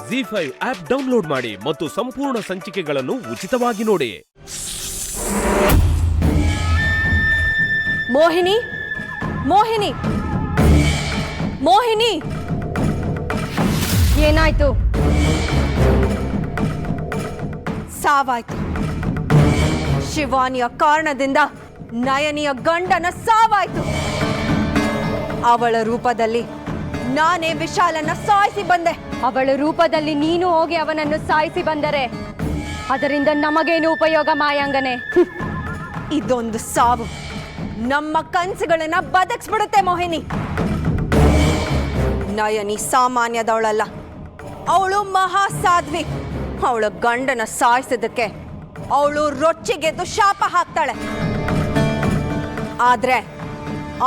ಜಿ5 app download ಮಾಡಿ ಮತ್ತು ಸಂಪೂರ್ಣ ಸಂಚಿಕೆಗಳನ್ನು ಉಚಿತವಾಗಿ ನೋಡಿ. ಮೋಹಿನಿ, ಮೋಹಿನಿ, ಮೋಹಿನಿ, ಏನಾಯ್ತು? ಸಾವಾಯ್ತು. ಶಿವಾನಿಯ ಕಾರಣದಿಂದ ನಯನಿಯ ಗಂಡನ ಸಾವಾಯ್ತು. ಅವಳ ರೂಪದಲ್ಲಿ ನಾನೇ ವಿಶಾಲನ್ನ ಸಾಯಿಸಿ ಬಂದೆ. ಅವಳ ರೂಪದಲ್ಲಿ ನೀನು ಹೋಗಿ ಅವನನ್ನು ಸಾಯಿಸಿ ಬಂದರೆ ಅದರಿಂದ ನಮಗೇನು ಉಪಯೋಗ ಮಾಯಾಂಗನೆ? ಇದೊಂದು ಸಾವು ನಮ್ಮ ಕನಸುಗಳನ್ನ ಬದಕ್ಸ್ಬಿಡುತ್ತೆ ಮೋಹಿನಿ. ನಯನಿ ಸಾಮಾನ್ಯದವಳಲ್ಲ, ಅವಳು ಮಹಾ ಸಾಧ್ವಿ. ಅವಳ ಗಂಡನ ಸಾಯಿಸಿದಕ್ಕೆ ಅವಳು ರೊಚ್ಚಿಗೆದ್ದು ಶಾಪ ಹಾಕ್ತಾಳೆ. ಆದ್ರೆ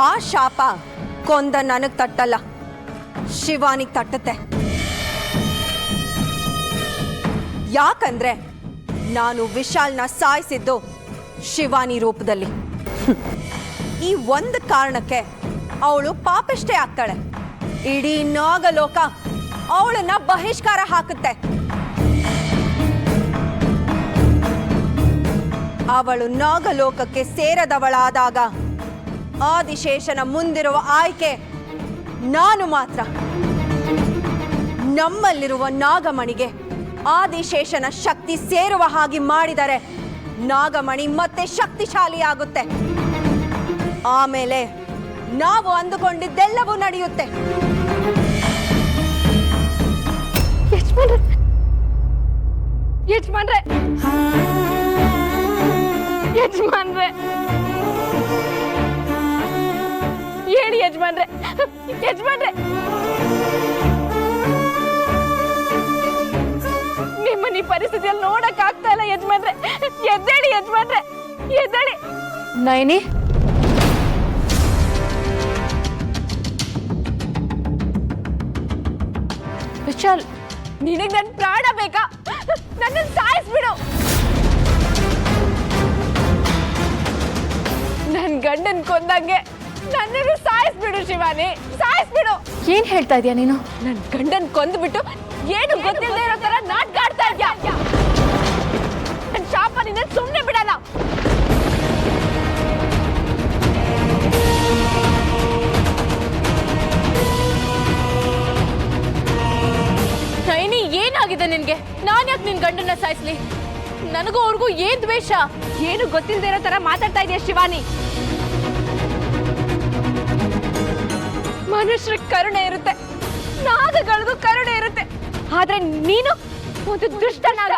ಆ ಶಾಪ ಕೊಂದ ನನಗ್ ತಟ್ಟಲ್ಲ, ಶಿವಾನಿಗ್ ತಟ್ಟುತ್ತೆ. ಯಾಕಂದ್ರೆ ನಾನು ವಿಶಾಲ್ನ ಸಾಯಿಸಿದ್ದು ಶಿವಾನಿ ರೂಪದಲ್ಲಿ. ಈ ಒಂದು ಕಾರಣಕ್ಕೆ ಅವಳು ಪಾಪಿಷ್ಟೇ ಆಗ್ತಾಳೆ. ಇಡೀ ನಾಗಲೋಕ ಅವಳನ್ನ ಬಹಿಷ್ಕಾರ ಹಾಕುತ್ತೆ. ಅವಳು ನಾಗಲೋಕಕ್ಕೆ ಸೇರದವಳಾದಾಗ ಆದಿಶೇಷನ ಮುಂದಿರುವ ಆಯ್ಕೆ ನಾನು ಮಾತ್ರ. ನಮ್ಮಲ್ಲಿರುವ ನಾಗಮಣಿಗೆ ಆದಿಶೇಷನ ಶಕ್ತಿ ಸೇರುವ ಹಾಗೆ ಮಾಡಿದರೆ ನಾಗಮಣಿ ಮತ್ತೆ ಶಕ್ತಿಶಾಲಿಯಾಗುತ್ತೆ. ಆಮೇಲೆ ನಾವು ಅಂದುಕೊಂಡಿದ್ದೆಲ್ಲವೂ ನಡೆಯುತ್ತೆ. ಯಜಮಾನ್ರೆ, ಯಜಮಾನ್ರೆ, ಹೇಳಿ ಯಜಮಾನ್ರೆ, ಯಜಮಾನ್ರೆ, ನಿಮ್ಮನ್ನ ಈ ಪರಿಸ್ಥಿತಿಯಲ್ಲಿ ನೋಡಕ್ ಆಗ್ತಾ ಇಲ್ಲ ಯಜಮಾನ್ರೆ. ಎದ್ದೇಳಿ ಯಜಮಾನ್ರೆ, ಎದ್ದೇಳಿ. ನಯನಿ, ವಿಶಾಲ್, ನಿನಗೆ ನನ್ನ ಪ್ರಾಣ ಬೇಕಾ? ನನ್ನ ಸಾಯಿಸ್ಬಿಡು. ನನ್ ಗಂಡನ್ ಕೊಂದಂಗೆ ನನ್ನನ್ನು ಸಾಯಿಸ್ಬಿಡು ಶಿವಾನಿ, ಸಾಯಿಸ್ಬಿಡು. ಏನ್ ಹೇಳ್ತಾ ಇದೀಯ ನೀನು? ನನ್ ಗಂಡನ್ ಕೊಂದ್ಬಿಟ್ಟು ಏನು ಗೊತ್ತಿಲ್ಲದೆ ಇರೋ ತರ ನಾಟಕ ಆಡ್ತಾ ಇದ್ಯಾ? ನನ್ ಶಾಪ ನಿನ್ನ ಸುಮ್ನೆ ಬಿಡಲ್ಲ. ನೈನಿ, ಏನಾಗಿದೆ ನಿನ್ಗೆ? ನಾನ್ ಯಾಕೆ ನಿನ್ ಗಂಡನ್ನ ಸಾಯಿಸ್ಲಿ? ನನಗೂ ಅವ್ರಿಗೂ ಏನ್ ದ್ವೇಷ? ಏನು ಗೊತ್ತಿಲ್ಲದೆ ಇರೋ ತರ ಮಾತಾಡ್ತಾ ಇದೆಯಾ ಶಿವಾನಿ? ಮನುಷ್ಯರಿಗೆ ಕರುಣೆ ಇರುತ್ತೆ, ನಾಗಗಳಿಗೂ ಕರುಣೆ ಇರುತ್ತೆ. ಆದ್ರೆ ನೀನು ಒಂದು ದುಷ್ಟ ನಾಗ.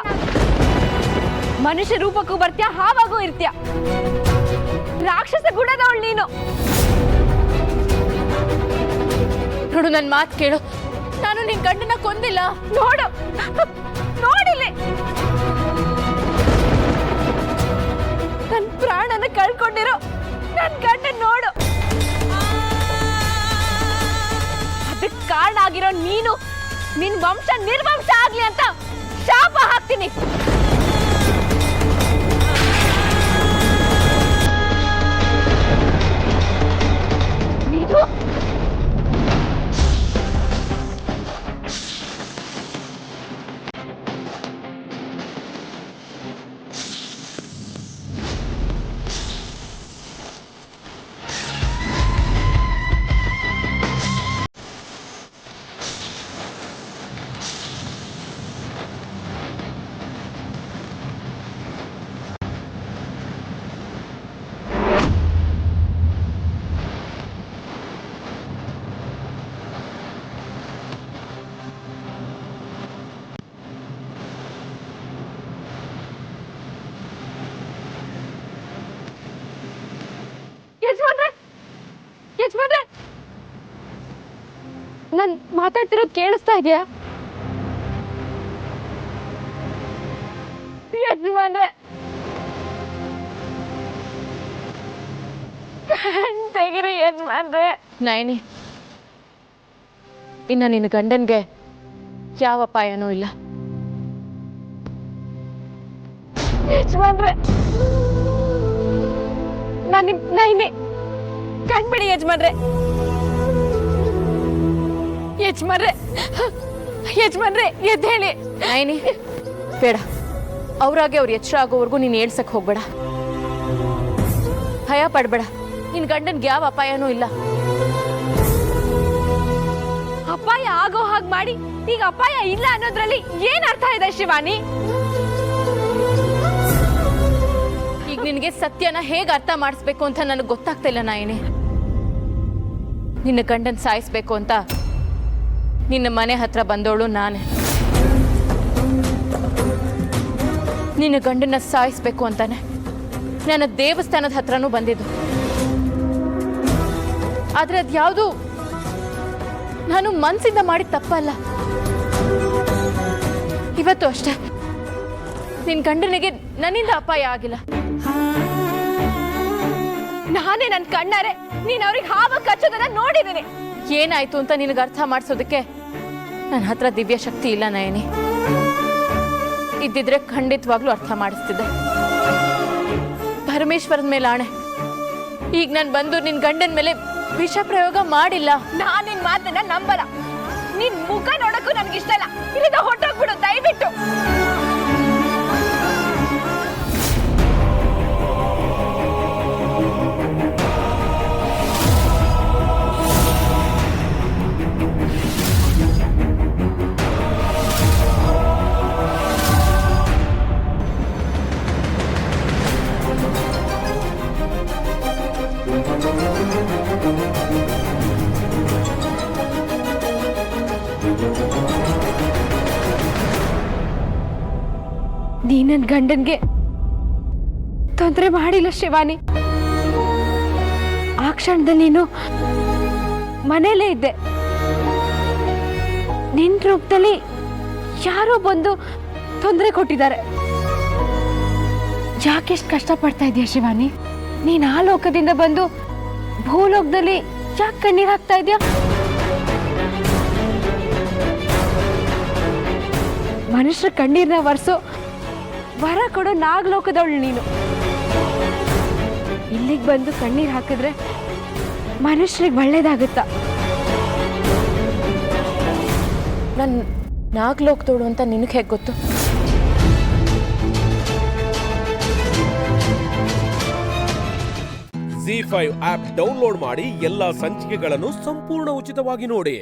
ಮನುಷ್ಯ ರೂಪಕ್ಕೂ ಬರ್ತೀಯ, ಹಾವಾಗೂ ಇರ್ತೀಯ. ರಾಕ್ಷಸ ಗುಣದವಳು ನೀನು. ನೋಡು, ನನ್ ಮಾತು ಕೇಳು. ನಾನು ನಿನ್ ಗಂಡನ ಕೊಂದಿಲ್ಲ. ನೋಡು, ನೋಡಿಲ್ಲಿ ನನ್ ಪ್ರಾಣನ ಕಳ್ಕೊಂಡಿರೋ ನನ್ ಗಂಡನ್ ನೋಡು. ಅದಕ್ಕೆ ಕಾರಣ ಆಗಿರೋ ನೀನು ನಿನ್ ವಂಶ ನಿರ್ವಂಶ ಆಗ್ಲಿ ಅಂತ ಶಾಪ ಹಾಕ್ತೀನಿ. ನೀನು ಯಜಮಾನ್ರೆ, ನಾನ್ ಮಾತಾಡ್ತಿರೋದು ಕೇಳಿಸ್ತಾ ಇದೆಯಾ? ಯಜಮಾನ್ರೆ, ತೆಗಿರಿ ಯಜಮಾನ್ರೆ. ನಯನಿ, ಇನ್ನ ನಿನ್ನ ಗಂಡನ್ಗೆ ಯಾವ ಅಪಾಯನೂ ಇಲ್ಲ. ಯಜಮಾನ್ರೆ, ನಾನು ನಯನಿ ಕಣ್ಬಿಡಿ ಯಜಮಾನ್ರೆ. ಯಜಮಾನ್ರೆ, ಯಜಮಾನ್ರೆ ಎದ್ದೇಳಿ. ನೈನಿ ಬೇಡ, ಅವ್ರಾಗೆ ಅವ್ರು ಎಚ್ಚರ ಆಗೋವರೆಗೂ ನೀನು ಏಳ್ಸಕ್ ಹೋಗ್ಬೇಡ. ಭಯ ಪಡ್ಬೇಡ, ನಿನ್ ಗಂಡನ್ಗೆ ಯಾವ ಅಪಾಯನೂ ಇಲ್ಲ. ಅಪಾಯ ಆಗೋ ಹಾಗೆ ಮಾಡಿ ಈಗ ಅಪಾಯ ಇಲ್ಲ ಅನ್ನೋದ್ರಲ್ಲಿ ಏನ್ ಅರ್ಥ ಇದೆ ಶಿವಾನಿ? ಈಗ ನಿನಗೆ ಸತ್ಯನ ಹೇಗೆ ಅರ್ಥ ಮಾಡಿಸ್ಬೇಕು ಅಂತ ನನಗೆ ಗೊತ್ತಾಗ್ತಾ ಇಲ್ಲ ನಾಯಿನಿ. ನಿನ್ನ ಗಂಡನ್ ಸಾಯಿಸ್ಬೇಕು ಅಂತ ನಿನ್ನ ಮನೆ ಹತ್ರ ಬಂದವಳು ನಾನೇ. ನಿನ್ನ ಗಂಡನ್ನ ಸಾಯಿಸ್ಬೇಕು ಅಂತಾನೆ ನನ್ನ ದೇವಸ್ಥಾನದ ಹತ್ರನೂ ಬಂದಿದ್ದು. ಆದ್ರೆ ಅದ್ಯಾವುದು ನಾನು ಮನ್ಸಿಂದ ಮಾಡಿದ ತಪ್ಪಲ್ಲ. ಇವತ್ತು ಅಷ್ಟೇ ನಿನ್ ಗಂಡನಿಗೆ ನನ್ನಿಂದ ಅಪಾಯ ಆಗಿಲ್ಲ. ನಾನೇ ನನ್ನ ಕಣ್ಣಾರೆ ನೀನ್ ಅವ್ರಿಗೆ ಹಾವ ಕಚ್ಚೋದನ್ನ ನೋಡಿದ್ದೀನಿ. ಏನಾಯ್ತು ಅಂತ ನಿನಗೆ ಅರ್ಥ ಮಾಡಿಸೋದಕ್ಕೆ ನನ್ನ ಹತ್ರ ದಿವ್ಯ ಶಕ್ತಿ ಇಲ್ಲ ನಯನಿ. ಇದ್ದಿದ್ರೆ ಖಂಡಿತವಾಗ್ಲೂ ಅರ್ಥ ಮಾಡಿಸ್ತಿದ್ದೆ. ಪರಮೇಶ್ವರನ ಮೇಲೆ ಆಣೆ, ಈಗ ನಾನು ಬಂದು ನಿನ್ ಗಂಡನ ಮೇಲೆ ವಿಷ ಪ್ರಯೋಗ ಮಾಡಿಲ್ಲ. ನಾನ್ ನಿನ್ ಮಾತನ್ನ ನಂಬಲ್ಲ. ನಿನ್ ಮುಖ ನೋಡಕ್ಕೂ ನನ್ಗಿಷ್ಟ ಇಲ್ಲ. ಇಲ್ಲಿಂದ ಹೊಟ್ಟೋಗ್ಬಿಡು ದಯವಿಟ್ಟು. ನೀ ನನ್ನ ಗಂಡನ್ಗೆ ತೊಂದರೆ ಮಾಡಿಲ್ಲ ಶಿವಾನಿ. ಆ ಕ್ಷಣದಲ್ಲಿ ನೀನು ಮನೇಲೇ ಇದ್ದೆ. ನಿನ್ ರೂಪದಲ್ಲಿ ಯಾರೋ ಬಂದು ತೊಂದರೆ ಕೊಟ್ಟಿದ್ದಾರೆ. ಯಾಕೆಷ್ಟು ಕಷ್ಟಪಡ್ತಾ ಇದೀಯ ಶಿವಾನಿ? ನೀನ್ ಆ ಲೋಕದಿಂದ ಬಂದು ಭೂಲೋಕದಲ್ಲಿ ಯಾಕೆ ಕಣ್ಣೀರ್ ಹಾಕ್ತಾ ಇದೀಯ? ಮನುಷ್ಯರ ಕಣ್ಣೀರ್ನ ಒರೆಸೋ ವರ ಕೊಡೋ ನಾಗಲೋಕದವಳು ನೀನು. ಇಲ್ಲಿಗೆ ಬಂದು ಕಣ್ಣೀರ್ ಹಾಕಿದ್ರೆ ಮನುಷ್ಯರಿಗೆ ಒಳ್ಳೇದಾಗುತ್ತಾ? ನನ್ ನಾಗಲೋಕದವಳು ಅಂತ ನಿನಗೆ ಹೇಗೆ ಗೊತ್ತು? ZEE5 ಆಪ್ ಡೌನ್ಲೋಡ್ ಮಾಡಿ ಎಲ್ಲಾ ಸಂಚಿಕೆಗಳನ್ನು ಸಂಪೂರ್ಣ ಉಚಿತವಾಗಿ ನೋಡಿ.